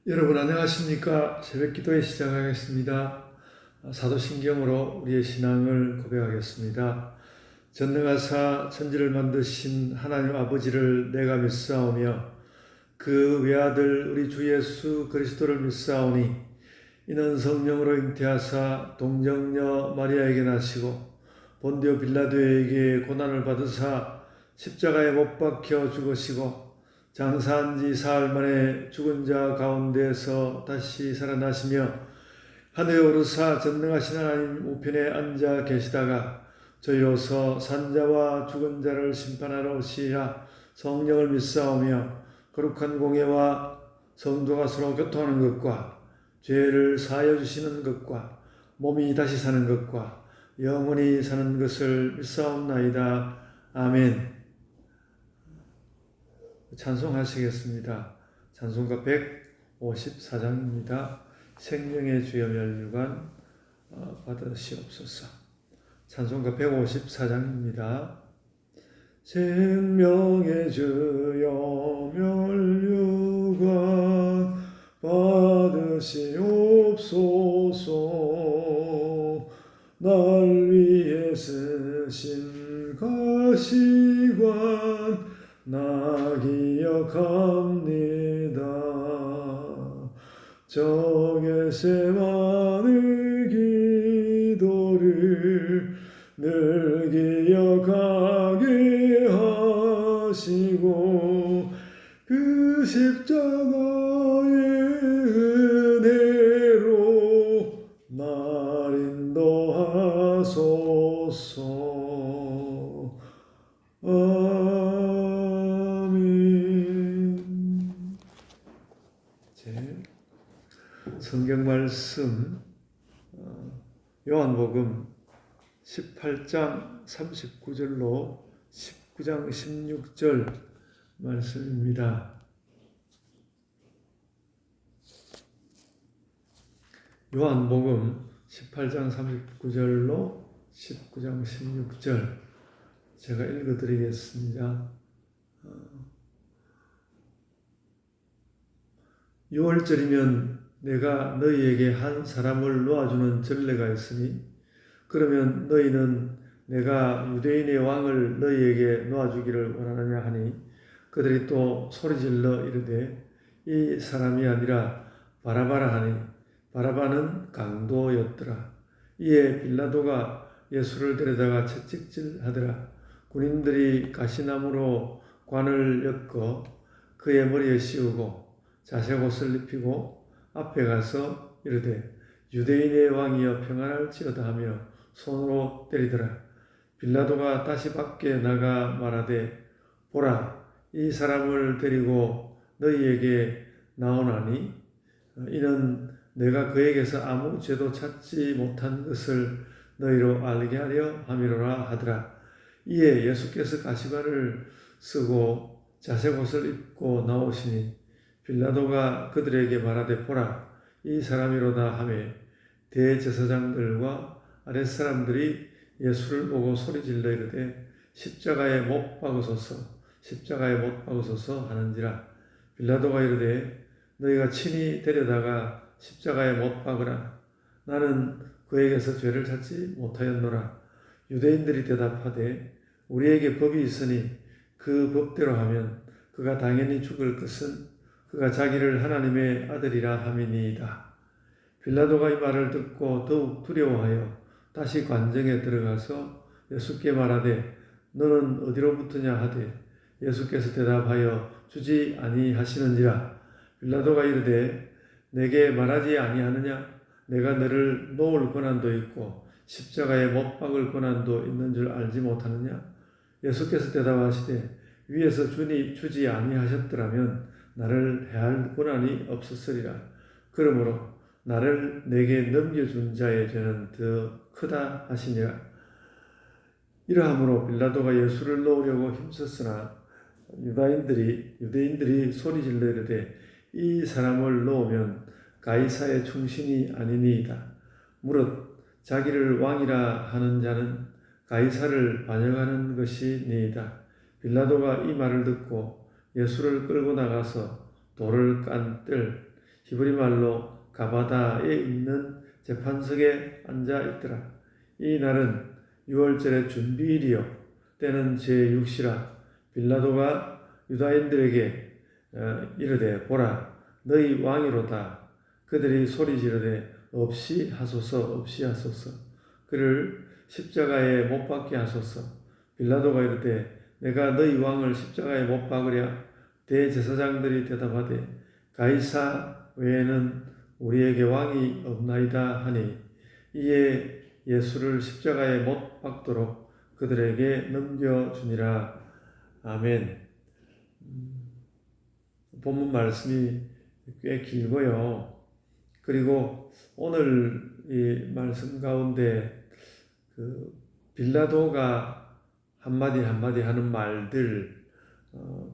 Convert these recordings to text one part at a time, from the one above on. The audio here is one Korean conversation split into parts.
여러분 안녕하십니까? 새벽 기도회 시작하겠습니다. 사도신경으로 우리의 신앙을 고백하겠습니다. 전능하사 천지를 만드신 하나님 아버지를 내가 믿사오며 그 외아들 우리 주 예수 그리스도를 믿사오니 이는 성령으로 잉태하사 동정녀 마리아에게 나시고 본디오 빌라도에게 고난을 받으사 십자가에 못 박혀 죽으시고 장사한 지 사흘 만에 죽은 자 가운데서 다시 살아나시며 하늘에 오르사 전능하신 하나님 우편에 앉아 계시다가 저희로서 산자와 죽은 자를 심판하러 오시리라. 성령을 믿사오며 거룩한 공예와 성도가 서로 교통하는 것과 죄를 사하여 주시는 것과 몸이 다시 사는 것과 영원히 사는 것을 믿사옵나이다. 아멘. 찬송하시겠습니다. 찬송가 154장입니다. 생명의 주여 멸류관 받으시옵소서. 찬송가 154장입니다. 생명의 주여 멸류관 받으시옵소서. 날 위해 쓰신 가시관 나 기억합니다. 저 겟세마네 기도를 늘 기억하게 하시고 그 십자가의 은혜로 날 인도하소서. 성경 말씀 요한복음 18장 39절로 19장 16절 말씀입니다. 요한복음 18장 39절로 19장 16절 제가 읽어드리겠습니다. 6월절이면 내가 너희에게 한 사람을 놓아주는 전례가 있으니 그러면 너희는 내가 유대인의 왕을 너희에게 놓아주기를 원하느냐 하니 그들이 또 소리질러 이르되 이 사람이 아니라 바라바라 하니 바라바는 강도였더라. 이에 빌라도가 예수를 데려다가 채찍질하더라. 군인들이 가시나무로 관을 엮어 그의 머리에 씌우고 자색 옷을 입히고 앞에 가서 이르되 유대인의 왕이여 평안할지어다 하며 손으로 때리더라. 빌라도가 다시 밖에 나가 말하되 보라 이 사람을 데리고 너희에게 나오나니 이는 내가 그에게서 아무 죄도 찾지 못한 것을 너희로 알게 하려 함이로라 하더라. 이에 예수께서 가시관을 쓰고 자색 옷을 입고 나오시니 빌라도가 그들에게 말하되 보라 이 사람이로다 하매 대제사장들과 아랫사람들이 예수를 보고 소리질러 이르되 십자가에 못 박으소서 십자가에 못 박으소서 하는지라. 빌라도가 이르되 너희가 친히 데려다가 십자가에 못 박으라. 나는 그에게서 죄를 찾지 못하였노라. 유대인들이 대답하되 우리에게 법이 있으니 그 법대로 하면 그가 당연히 죽을 것은 그가 자기를 하나님의 아들이라 함이니이다. 빌라도가 이 말을 듣고 더욱 두려워하여 다시 관정에 들어가서 예수께 말하되 너는 어디로부터냐 하되 예수께서 대답하여 주지 아니하시는지라. 빌라도가 이르되 내게 말하지 아니하느냐 내가 너를 놓을 권한도 있고 십자가에 못 박을 권한도 있는 줄 알지 못하느냐. 예수께서 대답하시되 위에서 주지 아니하셨더라면 나를 해할 권한이 없었으리라. 그러므로 나를 내게 넘겨준 자의 죄는 더 크다 하시니라. 이러함으로 빌라도가 예수를 놓으려고 힘썼으나 유대인들이 소리질러 이르되 이 사람을 놓으면 가이사의 충신이 아니니이다. 무릇 자기를 왕이라 하는 자는 가이사를 반역하는 것이니이다. 빌라도가 이 말을 듣고 예수를 끌고 나가서 돌을 깐 뜰 히브리 말로 가바다에 있는 재판석에 앉아 있더라. 이 날은 6월절의 준비일이요 때는 제6시라. 빌라도가 유다인들에게 이르되 보라 너희 왕이로다. 그들이 소리 지르되 없이 하소서 없이 하소서. 그를 십자가에 못 박게 하소서. 빌라도가 이르되 내가 너희 왕을 십자가에 못 박으랴. 대제사장들이 대답하되 가이사 외에는 우리에게 왕이 없나이다 하니 이에 예수를 십자가에 못 박도록 그들에게 넘겨주니라. 아멘. 본문 말씀이 꽤 길고요. 그리고 오늘 이 말씀 가운데 그 빌라도가 한마디 한마디 하는 말들,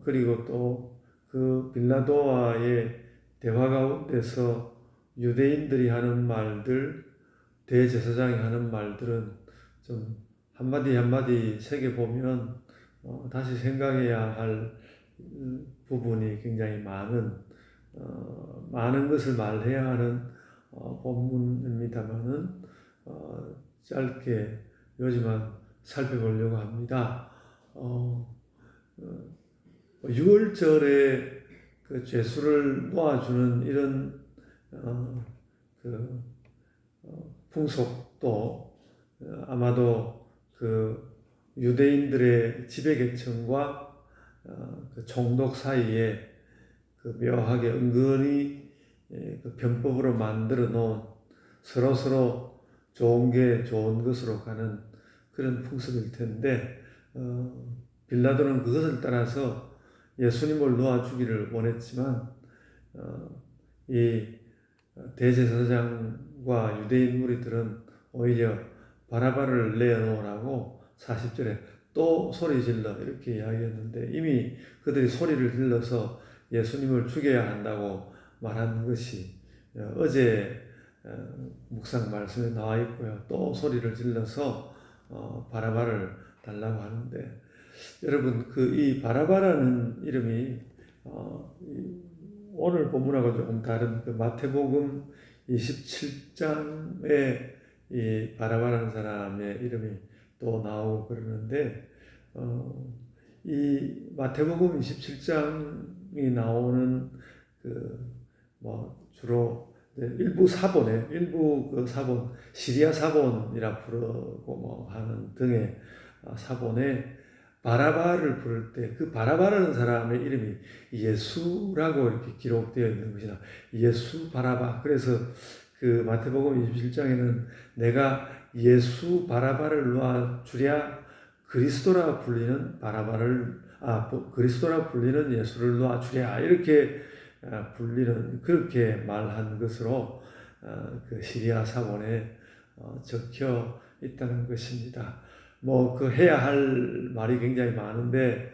그리고 또 그 빌라도와의 대화 가운데서 유대인들이 하는 말들, 대제사장이 하는 말들은 좀 한마디 한마디 새겨보면 다시 생각해야 할 부분이 굉장히 많은 것을 말해야 하는 본문입니다만은 짧게 요지만 살펴보려고 합니다. 6월절에 그 죄수를 놓아주는 이런 풍속도 아마도 그 유대인들의 지배계층과 그 총독 사이에 그 묘하게 은근히 그 병법으로 만들어 놓은 서로 좋은 게 좋은 것으로 가는 그런 풍습일 텐데 빌라도는 그것을 따라서 예수님을 놓아주기를 원했지만 이 대제사장과 유대인 무리들은 오히려 바라바를 내어놓으라고 40절에 또 소리 질러 이렇게 이야기했는데 이미 그들이 소리를 질러서 예수님을 죽여야 한다고 말한 것이 어제 묵상 말씀에 나와 있고요. 또 소리를 질러서 바라바를 달라고 하는데 여러분 그 이 바라바라는 이름이 오늘 본문하고 조금 다른 그 마태복음 27장에 이 바라바라는 사람의 이름이 또 나오고 그러는데 이 마태복음 27장이 나오는 주로 일부 그 사본 시리아 사본이라 부르고 하는 등의 사본에 바라바를 부를 때 그 바라바라는 사람의 이름이 예수라고 이렇게 기록되어 있는 것이다. 예수 바라바. 그래서 그 마태복음 27장에는 내가 예수 바라바를 놓아주랴 그리스도라 불리는 그리스도라 불리는 예수를 놓아주랴 이렇게 불리는 그렇게 말한 것으로 그 시리아 사본에 적혀 있다는 것입니다. 그 해야 할 말이 굉장히 많은데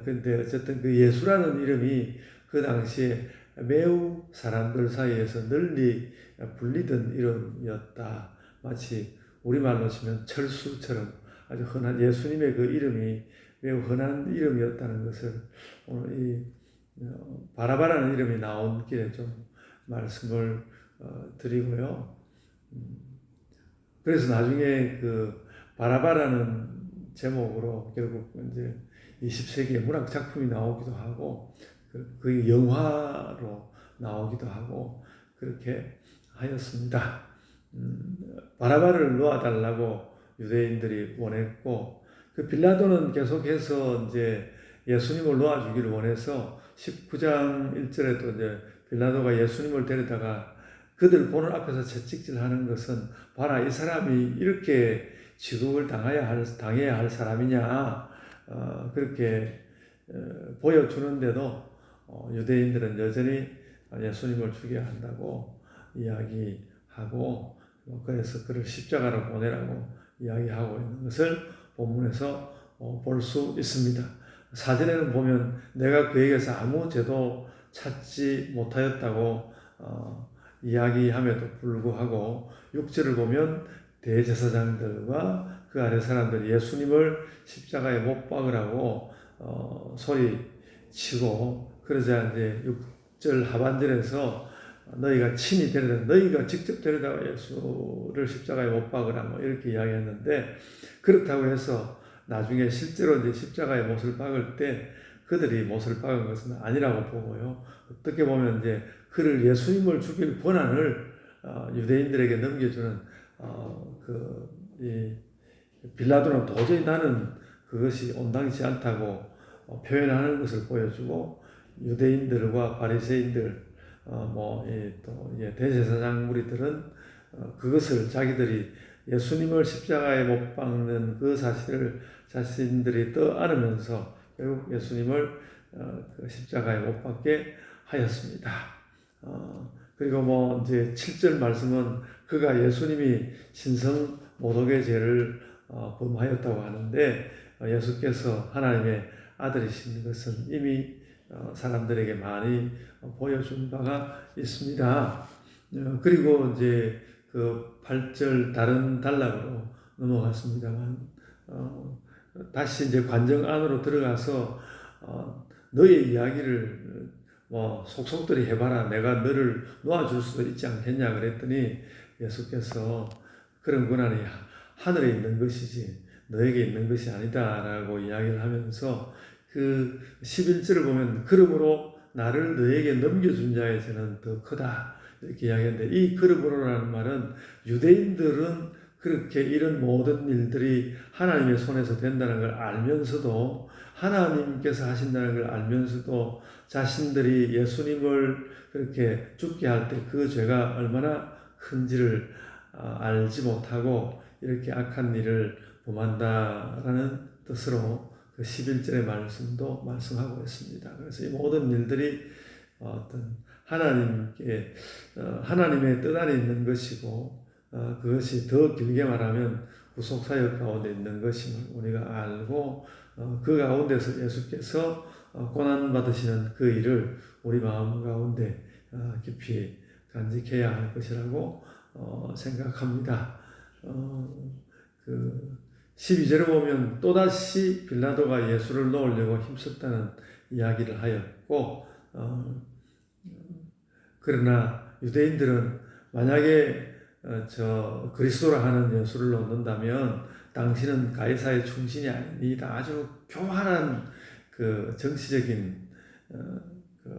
근데 어쨌든 그 예수라는 이름이 그 당시에 매우 사람들 사이에서 널리 불리던 이름이었다. 마치 우리말로 치면 철수처럼 아주 흔한 예수님의 그 이름이 매우 흔한 이름이었다는 것을 오늘 이 바라바라는 이름이 나온 길에 좀 말씀을 드리고요. 그래서 나중에 그 바라바라는 제목으로 결국 이제 20세기의 문학 작품이 나오기도 하고 그 영화로 나오기도 하고 그렇게 하였습니다. 바라바를 놓아달라고 유대인들이 원했고 그 빌라도는 계속해서 이제 예수님을 놓아주기를 원해서 19장 1절에도 이제 빌라도가 예수님을 데려다가 그들 보는 앞에서 채찍질하는 것은 봐라 이 사람이 이렇게 지옥을 당해야 할 사람이냐 그렇게 보여주는데도 유대인들은 여전히 예수님을 죽여야 한다고 이야기하고 그래서 그를 십자가로 보내라고 이야기하고 있는 것을 본문에서 볼 수 있습니다. 사전에는 보면 내가 그에게서 아무 죄도 찾지 못하였다고 이야기함에도 불구하고 6절을 보면 대제사장들과 그 아래 사람들이 예수님을 십자가에 못 박으라고 소리치고 그러자 이제 6절 하반절에서 너희가 친히 데려다 너희가 직접 데려다가 예수를 십자가에 못 박으라 뭐 이렇게 이야기했는데 그렇다고 해서 나중에 실제로 이제 십자가에 못을 박을 때 그들이 못을 박은 것은 아니라고 보고요. 어떻게 보면 이제 그를 예수님을 죽일 권한을 유대인들에게 넘겨주는 이 빌라도는 도저히 나는 그것이 온당치 않다고 표현하는 것을 보여주고 유대인들과 바리새인들 대제사장 무리들은 그것을 자기들이 예수님을 십자가에 못 박는 그 사실을 자신들이 떠안으면서 결국 예수님을 그 십자가에 못 박게 하였습니다. 그리고 이제 7절 말씀은 그가 예수님이 신성 모독의 죄를 범하였다고 하는데 예수께서 하나님의 아들이신 것은 이미 사람들에게 많이 보여준 바가 있습니다. 그리고 이제 그 8절 다른 단락으로 넘어갔습니다만 다시 이제 관정 안으로 들어가서 너의 이야기를 속속들이 해봐라. 내가 너를 놓아줄 수도 있지 않겠냐 그랬더니 예수께서 그런 권한이 하늘에 있는 것이지 너에게 있는 것이 아니다라고 이야기를 하면서 그 11절을 보면 그러므로 나를 너에게 넘겨준 자의 죄는 더 크다 이렇게 이야기했는데 이 그러므로라는 말은 유대인들은 그렇게 이런 모든 일들이 하나님의 손에서 된다는 걸 알면서도 하나님께서 하신다는 걸 알면서도 자신들이 예수님을 그렇게 죽게 할 때 그 죄가 얼마나 큰지를 알지 못하고 이렇게 악한 일을 범한다라는 뜻으로 그 11절의 말씀도 말씀하고 있습니다. 그래서 이 모든 일들이 어떤 하나님의 뜻 안에 있는 것이고 그것이 더 길게 말하면 구속사역 가운데 있는 것임을 우리가 알고 그 가운데서 예수께서 고난받으시는 그 일을 우리 마음 가운데 깊이 간직해야 할 것이라고 생각합니다. 그 12절에 보면 또다시 빌라도가 예수를 놓으려고 힘썼다는 이야기를 하였고 그러나 유대인들은 만약에 그리스도라 하는 예수를 놓는다면 당신은 가이사의 충신이 아니다. 아주 교활한 그 정치적인 그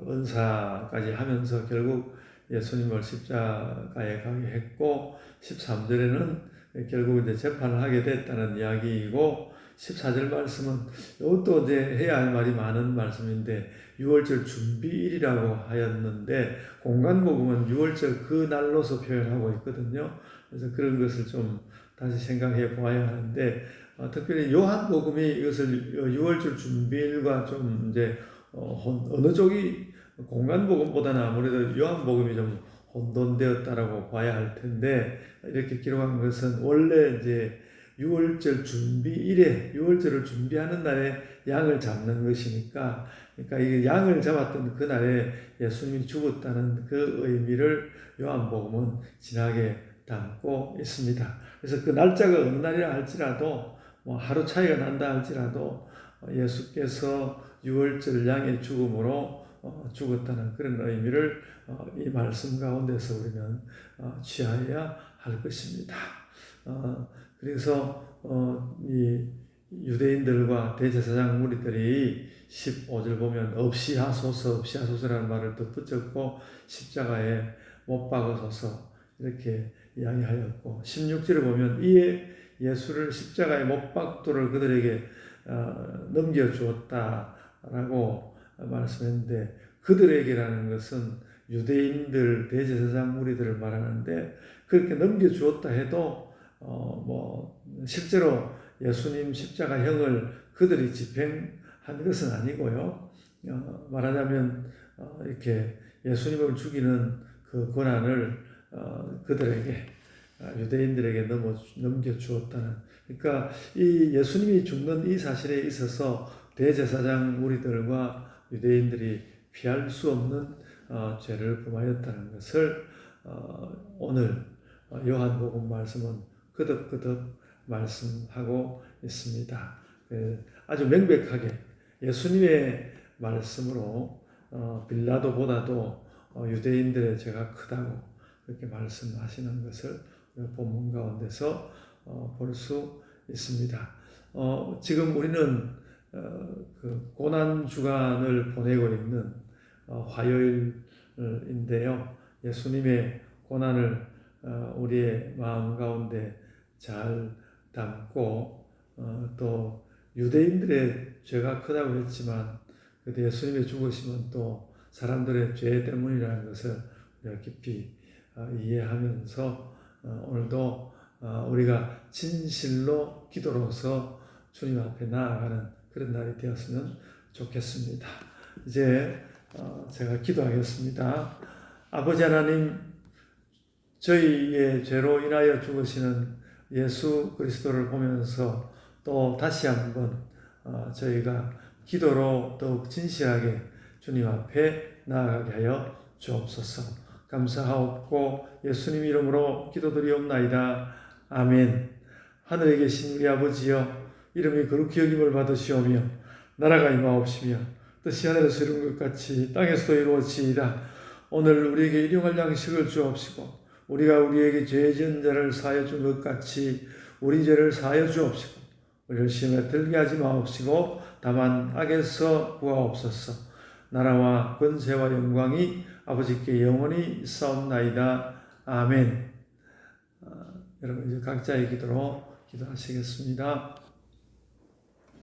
은사까지 하면서 결국 예수님을 십자가에 가게 했고 13절에는 결국 이제 재판을 하게 됐다는 이야기이고 14절 말씀은 이것도 이제 해야 할 말이 많은 말씀인데 6월절 준비일이라고 하였는데 공간복음은 6월절 그 날로서 표현하고 있거든요. 그래서 그런 것을 좀 다시 생각해 보아야 하는데 특별히 요한복음이 이것을 6월절 준비일과 좀 이제 어느 쪽이 공간복음보다는 아무래도 요한복음이 좀 혼돈되었다라고 봐야 할 텐데 이렇게 기록한 것은 원래 이제 6월절 준비일에 6월절을 준비하는 날에 양을 잡는 것이니까 그러니까 이 양을 잡았던 그 날에 예수님이 죽었다는 그 의미를 요한복음은 진하게 담고 있습니다. 그래서 그 날짜가 어느 날이라 할지라도 하루 차이가 난다 할지라도 예수께서 6월절 양의 죽음으로 죽었다는 그런 의미를 이 말씀 가운데서 우리는 취하여야 할 것입니다. 그래서 이 유대인들과 대제사장 무리들이 15절 보면 없이 하소서라는 말을 또 붙였고 십자가에 못 박으소서 이렇게 이야기하였고 16절에 보면 이에 예수를 십자가에 못 박도록 그들에게 넘겨주었다라고 말씀했는데 그들에게라는 것은 유대인들 대제사장 무리들을 말하는데 그렇게 넘겨주었다 해도 실제로 예수님 십자가형을 그들이 집행한 것은 아니고요. 말하자면 이렇게 예수님을 죽이는 그 권한을 그들에게 유대인들에게 넘겨주었다는 그러니까 이 예수님이 죽는 이 사실에 있어서 대제사장 무리들과 유대인들이 피할 수 없는 죄를 범하였다는 것을 오늘 요한복음 말씀은 거듭거듭 말씀하고 있습니다. 아주 명백하게 예수님의 말씀으로 빌라도보다도 유대인들의 죄가 크다고 그렇게 말씀하시는 것을 본문 가운데서 볼 수 있습니다. 지금 우리는 그 고난 주간을 보내고 있는 화요일인데요. 예수님의 고난을 우리의 마음 가운데 잘 담고 또 유대인들의 죄가 크다고 했지만 그래도 예수님의 죽으심은 또 사람들의 죄 때문이라는 것을 우리가 깊이 이해하면서 오늘도 우리가 진실로 기도로서 주님 앞에 나아가는 그런 날이 되었으면 좋겠습니다. 이제 제가 기도하겠습니다. 아버지 하나님, 저희의 죄로 인하여 죽으시는 예수 그리스도를 보면서 또 다시 한번 저희가 기도로 더욱 진실하게 주님 앞에 나아가게 하여 주옵소서. 감사하옵고 예수님 이름으로 기도드리옵나이다. 아멘. 하늘에 계신 우리 아버지여, 이름이 거룩히 여김을 받으시오며 나라가 임하옵시며 뜻이 하늘에서 이룬 것 같이 땅에서도 이루어지이다. 오늘 우리에게 일용할 양식을 주옵시고 우리가 우리에게 죄 지은 자를 사하여 준 것 같이 우리 죄를 사하여 주옵시고 우리를 시험에 들게 하지 마옵시고 다만 악에서 구하옵소서. 나라와 권세와 영광이 아버지께 영원히 있사옵나이다. 아멘. 여러분 이제 각자의 기도로 기도하시겠습니다.